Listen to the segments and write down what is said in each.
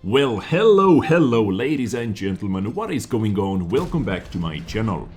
Well, hello ladies and gentlemen, what is going on? Welcome back to my channel.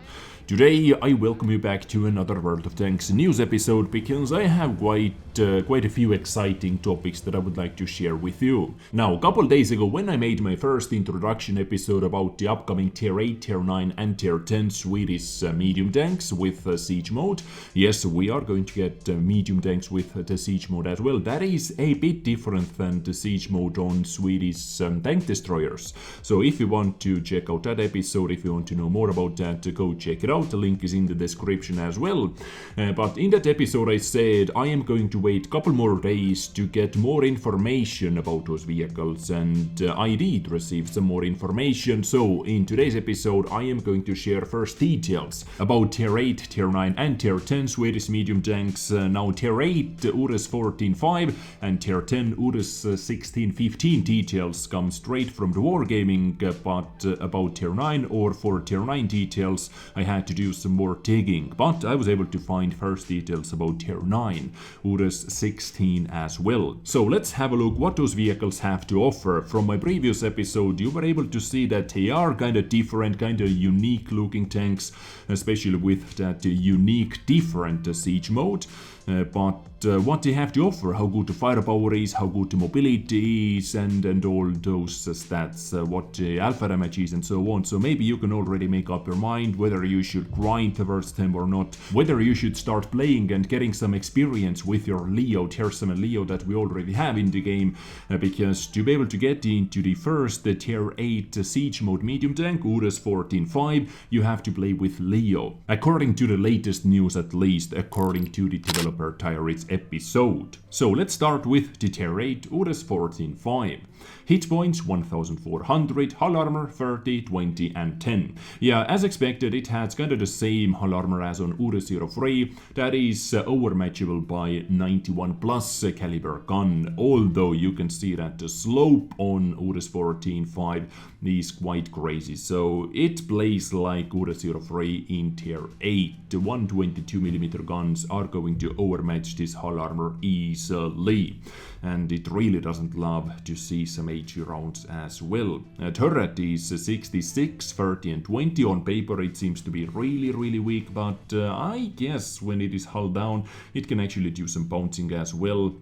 Today I welcome you back to another World of Tanks news episode because I have quite a few exciting topics that I would like to share with you. Now, a couple days ago when I made my first introduction episode about the upcoming Tier 8, Tier 9 and Tier 10 Swedish medium tanks with siege mode, yes, we are going to get medium tanks with the siege mode as well. That is a bit different than the siege mode on Swedish tank destroyers. So if you want to check out that episode, if you want to know more about that, go check it out. The link is in the description as well. But in that episode I said I am going to wait a couple more days to get more information about those vehicles, and I did receive some more information. So in today's episode I am going to share first details about Tier 8, Tier 9 and Tier 10 Swedish medium tanks. Now Tier 8 Udes 14.5 and Tier 10 Udes 16.15 details come straight from the Wargaming, but about Tier 9 or for Tier 9 details I had to do some more digging, but I was able to find first details about Tier 9 Udes 16 as well. So let's have a look what those vehicles have to offer. From my previous episode you were able to see that they are kind of different, kind of unique looking tanks, especially with that unique different siege mode. But what they have to offer, how good the firepower is, how good the mobility is, and all those stats, what the alpha damage is and so on. So maybe you can already make up your mind whether you should grind towards them or not, whether you should start playing and getting some experience with your Leo, Tier 7 Leo that we already have in the game, because to be able to get into the first Tier 8 siege mode medium tank, Udes 14.5, you have to play with Leo. According to the latest news, at least according to the developer Tyrits episode. So let's start with the Tier 8 Udes 14.5. Hit points 1400, hull armor 30, 20 and 10. Yeah, as expected it has kind of the same hull armor as on Udes 03, that is overmatchable by 91 plus caliber gun, although you can see that the slope on Udes 14.5 is quite crazy, so it plays like Udes 03 in Tier 8. The 122mm guns are going to overmatch this hull armor easily, and it really doesn't love to see some HE rounds as well. Turret is 66, 30 and 20. On paper it seems to be really weak, but I guess when it is hull down it can actually do some bouncing as well.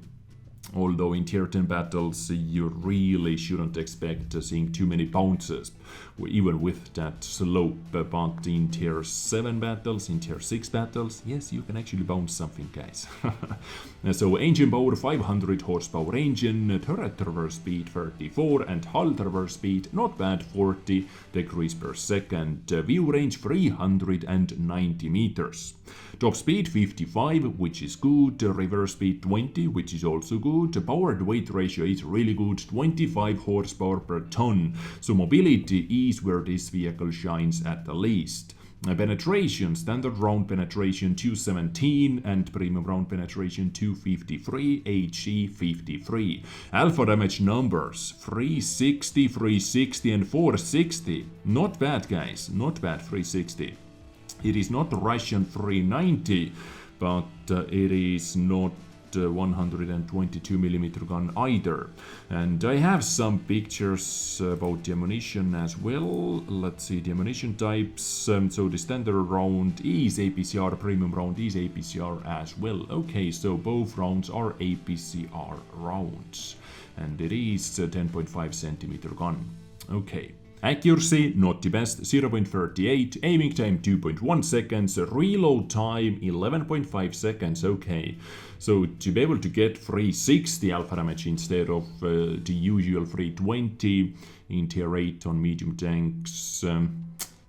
Although in Tier 10 battles you really shouldn't expect seeing too many bounces, even with that slope, but in Tier 7 battles, in Tier 6 battles, yes, you can actually bounce something, guys. So engine power 500 horsepower engine, turret traverse speed 34 and hull traverse speed not bad, 40 degrees per second, view range 390 meters. Top speed 55, which is good, reverse speed 20, which is also good, power to weight ratio is really good, 25 horsepower per ton, so mobility is where this vehicle shines at the least. Penetration, standard round penetration 217 and premium round penetration 253, HE 53. Alpha damage numbers 360, 360 and 460. Not bad, guys, not bad. 360. It is not Russian 390, but it is not 122mm gun either. And I have some pictures about the ammunition as well. Let's see the ammunition types. So the standard round is APCR, premium round is APCR as well. Okay, so both rounds are APCR rounds, and it is 10.5 centimeter gun. Okay. Accuracy, not the best, 0.38, aiming time 2.1 seconds, reload time 11.5 seconds, okay. So to be able to get 360 alpha damage instead of the usual 320 in Tier 8 on medium tanks,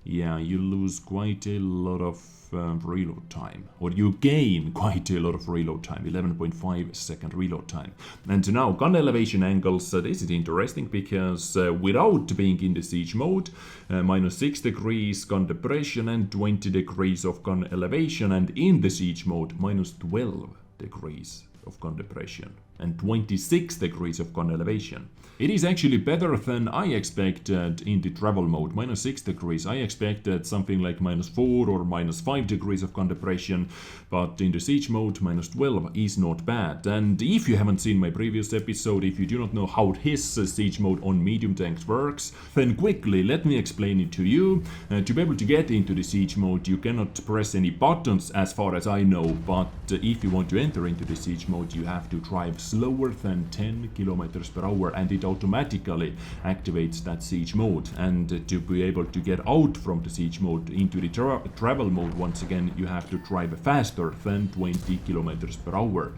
yeah, you lose quite a lot of reload time, or you gain quite a lot of reload time, 11.5 second reload time. And now gun elevation angles, this is interesting because without being in the siege mode, -6 degrees gun depression and 20 degrees of gun elevation, and in the siege mode -12 degrees of gun depression. and 26 degrees of gun elevation. It is actually better than I expected in the travel mode, -6 degrees. I expected something like -4 or -5 degrees of gun depression, but in the siege mode, -12 is not bad. And if you haven't seen my previous episode, if you do not know how his siege mode on medium tanks works, then quickly let me explain it to you. To be able to get into the siege mode, you cannot press any buttons as far as I know, but if you want to enter into the siege mode, you have to drive slower than 10 kilometers per hour, and it automatically activates that siege mode. And to be able to get out from the siege mode into the travel mode, once again, you have to drive faster than 20 kilometers per hour.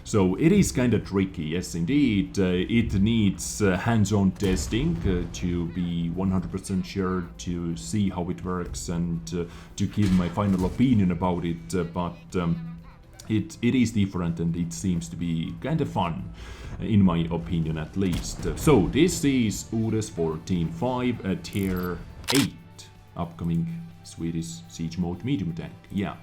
So it is kind of tricky, yes indeed. It needs hands-on testing to be 100% sure to see how it works and to give my final opinion about it, but it is different and it seems to be kind of fun, in my opinion at least. So this is Udes 14.5 Tier 8 upcoming Swedish siege mode medium tank. Yeah.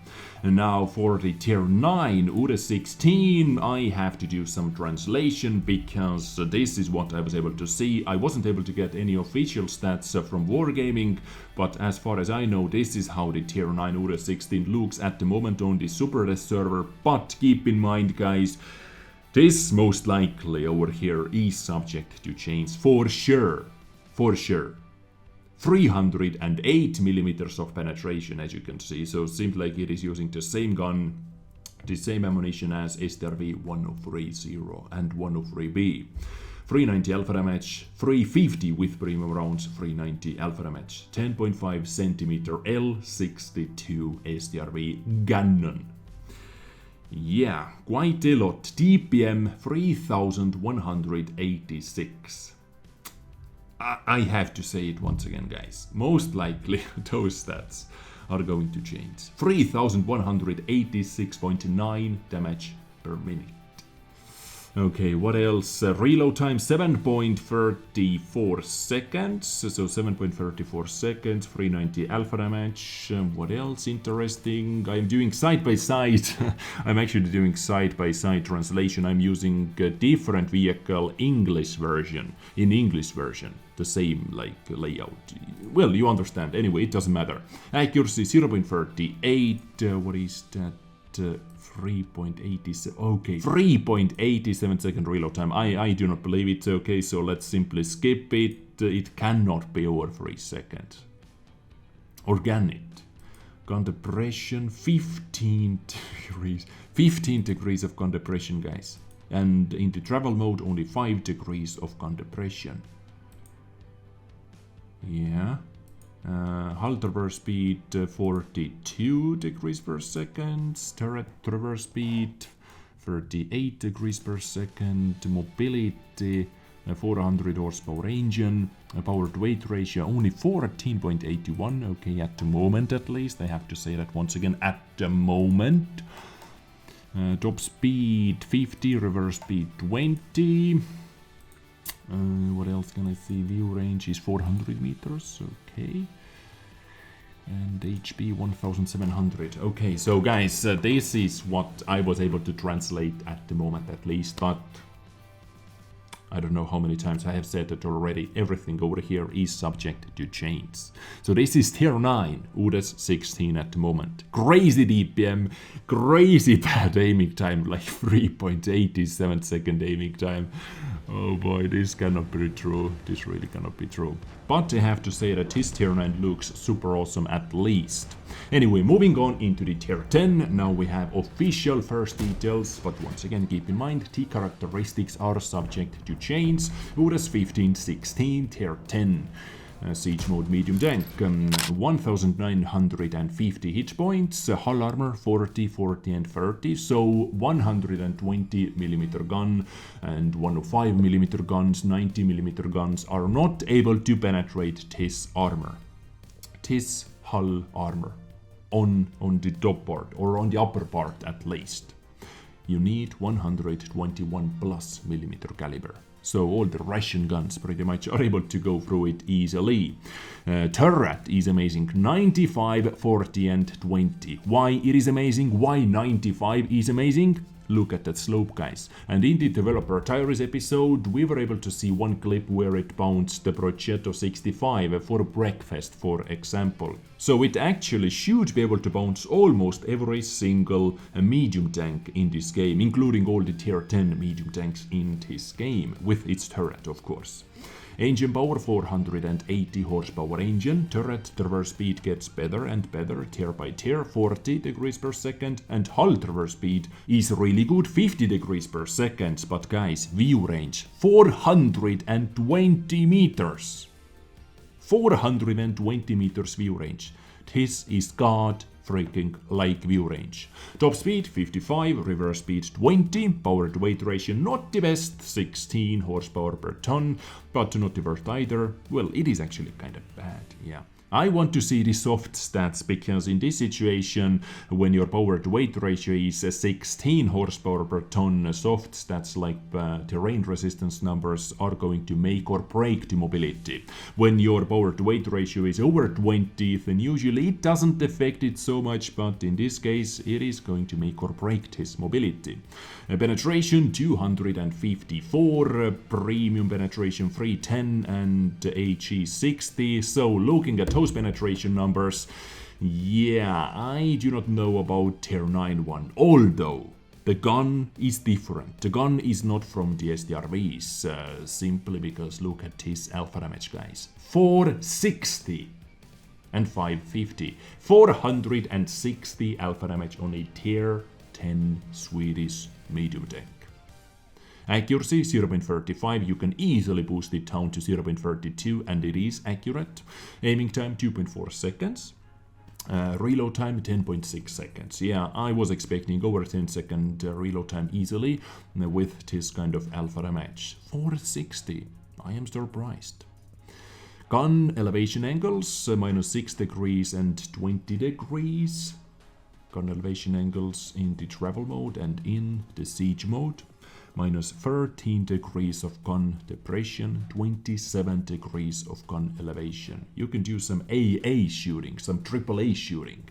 And now for the Tier 9 Udes 16, I have to do some translation because this is what I was able to see. I wasn't able to get any official stats from Wargaming, but as far as I know, this is how the Tier 9 Udes 16 looks at the moment on the SuperDes server. But keep in mind, guys, this most likely over here is subject to change for sure. For sure. 308 millimeters of penetration, as you can see, so it seems like it is using the same gun, the same ammunition as STRV 1030 and 103B. 390 alpha damage, 350 with premium rounds, 390 alpha damage, 10.5 centimeter L62 STRV gunnon. Yeah, quite a lot. DPM 3186. I have to say it once again, guys. Most likely those stats are going to change. 3186.9 damage per minute. Okay, what else? Reload time 7.34 seconds. So 7.34 seconds, 390 alpha damage. What else interesting? I'm doing side by side. I'm actually doing side by side translation. I'm using a different vehicle English version. In English version. The same like layout. Well, you understand. Anyway, it doesn't matter. Accuracy 0.38. What is that? 3.87. Okay, 3.87 second reload time. I do not believe it. Okay, so let's simply skip it. It cannot be over 3 seconds. Organic. Gun depression 15 degrees. 15 degrees of gun depression, guys. And in the travel mode, only 5 degrees of gun depression. Yeah. Hull traverse speed 42 degrees per second, turret traverse speed 38 degrees per second, mobility 400 horsepower engine, power to weight ratio only 14.81, okay, at the moment at least, I have to say that once again, at the moment. Top speed 50, reverse speed 20. What else can I see? View range is 400 meters, okay. And HP 1700. Okay, so guys, this is what I was able to translate at the moment at least, but I don't know how many times I have said it already. Everything over here is subject to change. So this is Tier 9, Udes 16 at the moment. Crazy DPM, crazy bad aiming time, like 3.87 second aiming time. Oh boy, this cannot be true. This really cannot be true. But I have to say that his Tier 9 looks super awesome at least. Anyway, moving on into the Tier 10. Now we have official first details, but once again keep in mind the characteristics are subject to change. Udes 15-16 Tier 10. Siege mode medium tank, 1950 hit points, hull armor 40, 40 and 30, so 120mm gun and 105mm guns, 90mm guns are not able to penetrate this armor, this hull armor, on the top part or on the upper part at least. You need 121 plus millimeter caliber. So all the Russian guns pretty much are able to go through it easily. Turret is amazing, 95, 40 and 20. Why it is amazing? Why 95 is amazing? Look at that slope, guys. And in the developer diaries episode, we were able to see one clip where it bounced the Progetto 65 for breakfast, for example. So it actually should be able to bounce almost every single medium tank in this game, including all the tier 10 medium tanks in this game, with its turret, of course. Engine power 480 horsepower engine, turret traverse speed gets better and better tier by tier, 40 degrees per second, and hull traverse speed is really good, 50 degrees per second, but guys, view range 420 meters. 420 meters view range. This is god freaking like view range. Top speed 55, reverse speed 20, power to weight ratio not the best, 16 horsepower per ton, but not the worst either. Well, it is actually kind of bad, yeah. I want to see the soft stats, because in this situation, when your power to weight ratio is 16 horsepower per ton, soft stats like terrain resistance numbers are going to make or break the mobility. When your power to weight ratio is over 20, then usually it doesn't affect it so much, but in this case it is going to make or break this mobility. Penetration 254, premium penetration 310 and HE 60, so looking at those penetration numbers, yeah, I do not know about tier 9 one, although the gun is different. The gun is not from the STRVs, simply because look at this alpha damage, guys. 460 and 550. 460 alpha damage on a tier 10 Swedish medium tank. Accuracy 0.35, you can easily boost it down to 0.32 and it is accurate. Aiming time 2.4 seconds. Reload time 10.6 seconds. Yeah, I was expecting over 10 second reload time easily with this kind of alpha damage. 460, I am surprised. Gun elevation angles minus 6 degrees and 20 degrees. Gun elevation angles in the travel mode and in the siege mode. Minus 13 degrees of gun depression, 27 degrees of gun elevation. You can do some AA shooting, some AAA shooting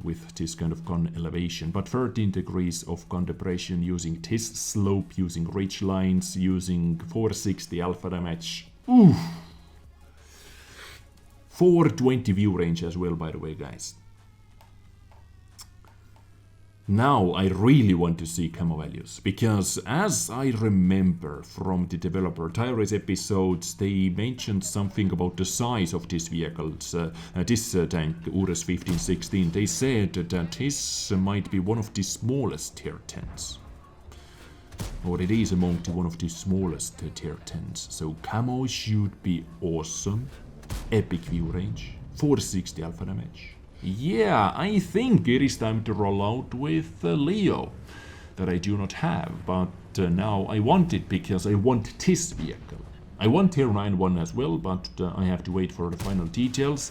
with this kind of gun elevation, but 13 degrees of gun depression using this slope, using ridge lines, using 460 alpha damage. Oof. 420 view range as well, by the way, guys. Now I really want to see camo values, because as I remember from the developer diaries episodes, they mentioned something about the size of this vehicle, this tank, Udes 1516. They said that this might be one of the smallest tier 10s. Or it is among one of the smallest tier 10s. So camo should be awesome. Epic view range, 460 alpha damage. Yeah, I think it is time to roll out with Leo, that I do not have, but now I want it because I want this vehicle. I want tier 9 one as well, but I have to wait for the final details,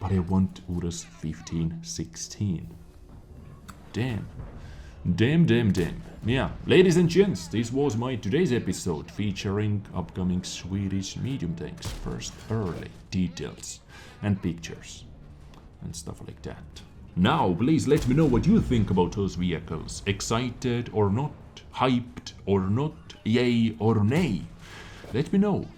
but I want Udes 1516. Damn. Damn. Yeah, ladies and gents, this was my today's episode featuring upcoming Swedish medium tanks, first early details and pictures and stuff like that. Now, please let me know what you think about those vehicles. Excited or not? Hyped or not? Yay or nay? Let me know.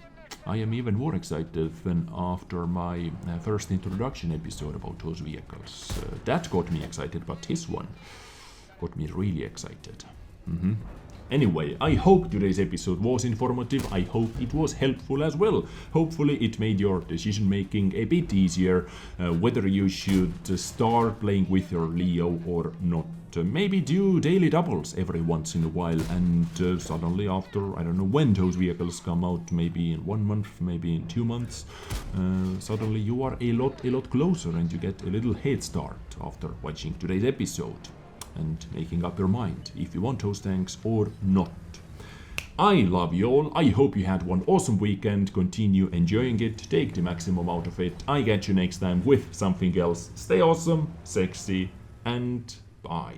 I am even more excited than after my first introduction episode about those vehicles. That got me excited, but this one got me really excited. Anyway, I hope today's episode was informative. I hope it was helpful as well. Hopefully it made your decision making a bit easier, whether you should start playing with your Leo or not. Maybe do daily doubles every once in a while, and suddenly after, I don't know when those vehicles come out, maybe in 1 month, maybe in 2 months, suddenly you are a lot closer and you get a little head start after watching today's episode and making up your mind if you want those tanks or not. I love you all. I hope you had one awesome weekend. Continue enjoying it. Take the maximum out of it. I catch you next time with something else. Stay awesome, sexy, and bye.